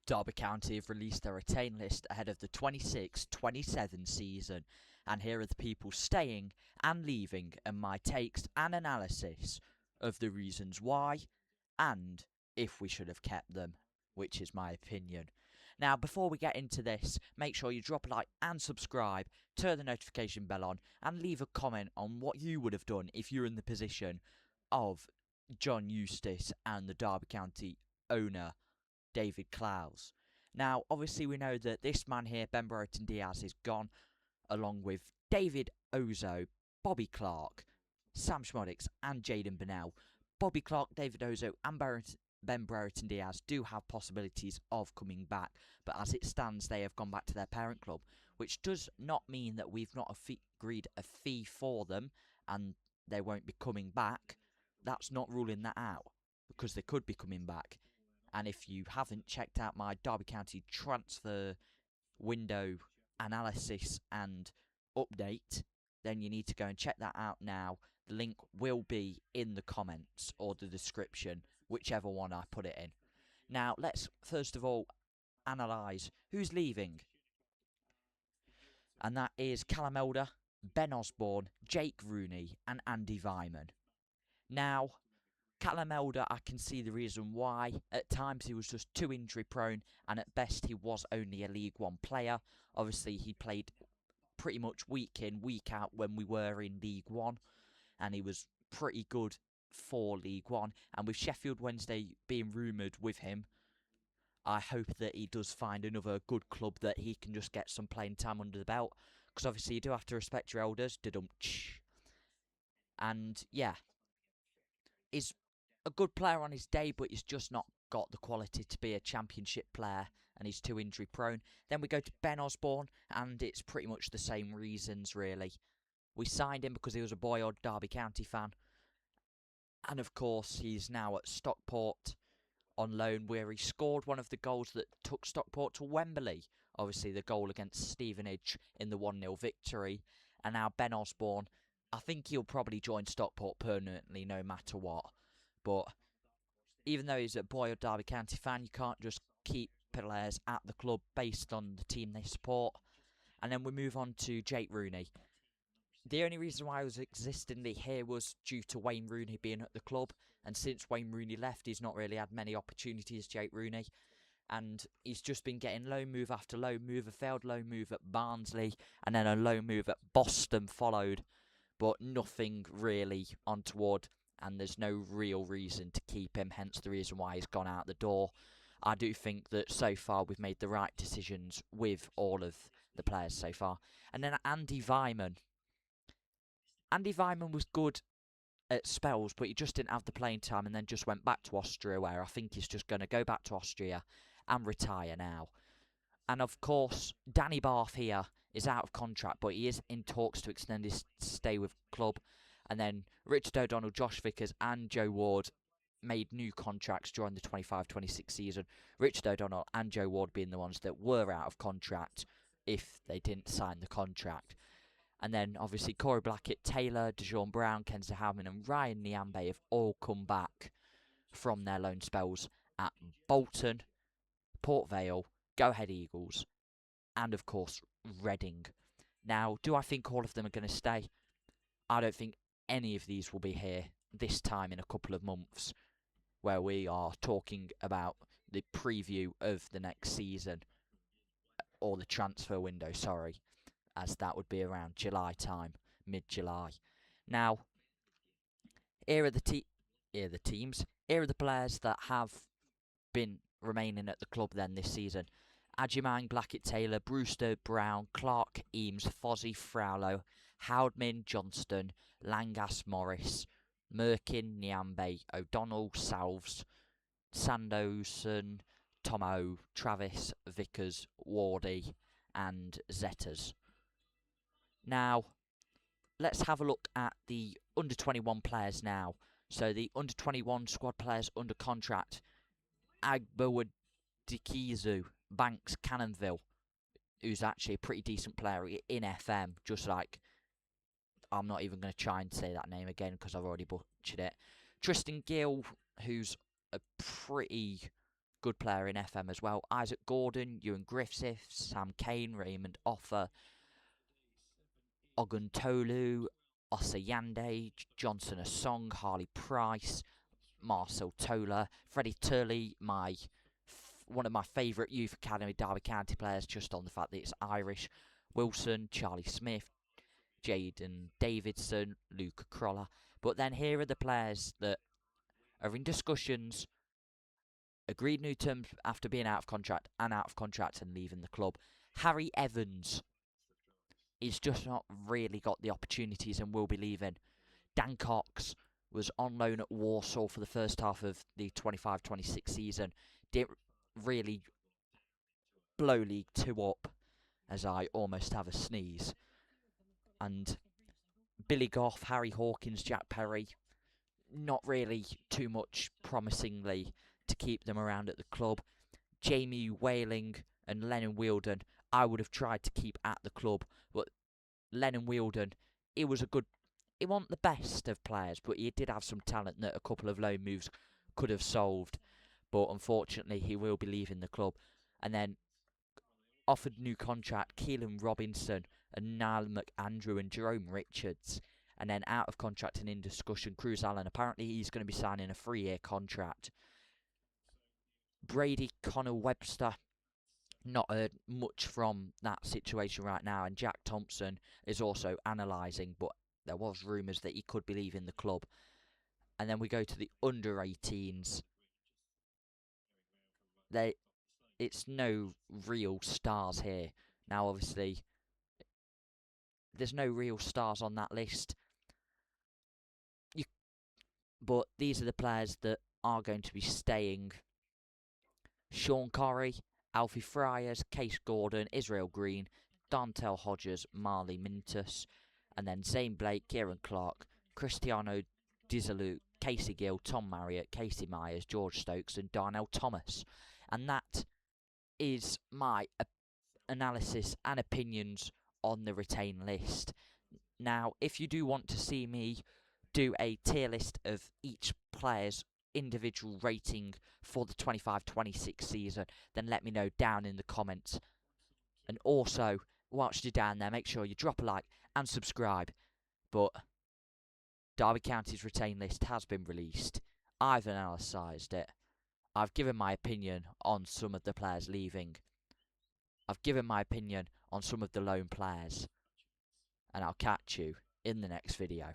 Derby County have released their retain list ahead of the 26-27 season, and here are the people staying and leaving, and my takes and analysis of the reasons why, and if we should have kept them, which is my opinion. Now, before we get into this, make sure you drop a like and subscribe, turn the notification bell on, and leave a comment on what you would have done if you're in the position of John Eustace and the Derby County owner, David Clowes. Now, obviously, we know that this man here, Ben Brereton Diaz, is gone, along with David Ozo, Bobby Clark, Sam Schmoddix, and Jaden Bennell. Bobby Clark, David Ozo, and Ben Brereton Diaz do have possibilities of coming back, but as it stands, they have gone back to their parent club, which does not mean that we've not agreed a fee for them and they won't be coming back. That's not ruling that out, because they could be coming back. And if you haven't checked out my Derby County transfer window analysis and update, then you need to go and check that out now. The link will be in the comments or the description, whichever one I put it in. Now, let's first of all analyse who's leaving. And that is Callum Elder, Ben Osborne, Jake Rooney, and Andy Vyman. Now, Callum Elder, I can see the reason why. At times he was just too injury prone, and at best he was only a League One player. Obviously he played pretty much week in, week out when we were in League One, and he was pretty good for League One. And with Sheffield Wednesday being rumoured with him, I hope that he does find another good club that he can just get some playing time under the belt. Because obviously you do have to respect your elders. And yeah, he's a good player on his day, but he's just not got the quality to be a championship player, and he's too injury prone. Then we go to Ben Osborne, and it's pretty much the same reasons, really. We signed him because he was a boyhood Derby County fan, and of course he's now at Stockport on loan, where he scored one of the goals that took Stockport to Wembley. Obviously the goal against Stevenage in the 1-0 victory. And now Ben Osborne, I think he'll probably join Stockport permanently no matter what. But even though he's a boyhood Derby County fan, you can't just keep players at the club based on the team they support. And then we move on to Jake Rooney. The only reason why I was existingly here was due to Wayne Rooney being at the club. And since Wayne Rooney left, he's not really had many opportunities, Jake Rooney. And he's just been getting loan move after loan move, a failed loan move at Barnsley, and then a loan move at Boston followed. But nothing really untoward, and there's no real reason to keep him, hence the reason why he's gone out the door. I do think that so far we've made the right decisions with all of the players so far. And then Andy Vyman. Andy Vyman was good at spells, but he just didn't have the playing time, and then just went back to Austria, where I think he's just going to go back to Austria and retire now. And of course, Danny Barth here is out of contract, but he is in talks to extend his stay with the club. And then Richard O'Donnell, Josh Vickers and Joe Ward made new contracts during the 25-26 season. Richard O'Donnell and Joe Ward being the ones that were out of contract if they didn't sign the contract. And then obviously Corey Blackett, Taylor, DeJean Brown, Kenza Howman and Ryan Niambe have all come back from their loan spells at Bolton, Port Vale, Go Ahead Eagles, and of course Reading. Now, do I think all of them are going to stay? I don't think any of these will be here this time in a couple of months, where we are talking about the preview of the next season, or the transfer window, sorry, as that would be around July time, mid-July. Now, here are the teams, here are the players that have been remaining at the club then this season. Adjumang, Blackett, Taylor, Brewster, Brown, Clark, Eames, Fozzie, Fraulo, Howdman, Johnston, Langas, Morris, Merkin, Niambe, O'Donnell, Salves, Sanderson, Tomo, Travis, Vickers, Wardy, and Zetters. Now, let's have a look at the under-21 players now. So the under-21 squad players under contract: Agbawadikizu, Banks, Cannonville, who's actually a pretty decent player in FM, just like, I'm not even going to try and say that name again because I've already butchered it. Tristan Gill, who's a pretty good player in FM as well. Isaac Gordon, Ewan Griffiths, Sam Kane, Raymond Offa, Oguntolu, Osayande, Johnson Asong, Harley Price, Marcel Tola, Freddie Turley, one of my favourite youth academy Derby County players, just on the fact that it's Irish. Wilson, Charlie Smith, Jaden Davidson, Luke Croller. But then here are the players that are in discussions, agreed new terms after being out of contract and leaving the club. Harry Evans is just not really got the opportunities and will be leaving. Dan Cox was on loan at Warsaw for the first half of the 25-26 season. Didn't really blow League 2 up, as I almost have a sneeze. And Billy Goff, Harry Hawkins, Jack Perry, not really too much promisingly to keep them around at the club. Jamie Whaling and Lennon Wielden, I would have tried to keep at the club, but Lennon Wielden, he wasn't the best of players, but he did have some talent that a couple of loan moves could have solved. But unfortunately, he will be leaving the club. And then offered new contract, Keelan Robinson and Niall McAndrew and Jerome Richards. And then out of contract and in discussion, Cruz Allen. Apparently, he's going to be signing a 3-year contract. Brady Connor Webster, not heard much from that situation right now. And Jack Thompson is also analysing, but there was rumours that he could be leaving the club. And then we go to the under-18s. It's no real stars here. Now, obviously, there's no real stars on that list. But these are the players that are going to be staying. Sean Corrie, Alfie Friars, Case Gordon, Israel Green, Dantel Hodges, Marley Mintus, and then Zane Blake, Kieran Clark, Cristiano Dizalu, Casey Gill, Tom Marriott, Casey Myers, George Stokes, and Darnell Thomas. And that is my analysis and opinions on the retain list. Now, if you do want to see me do a tier list of each player's individual rating for the 25-26 season, then let me know down in the comments. And also, whilst you're down there, make sure you drop a like and subscribe. But Derby County's retain list has been released. I've analysed it. I've given my opinion on some of the players leaving. I've given my opinion on some of the loan players. And I'll catch you in the next video.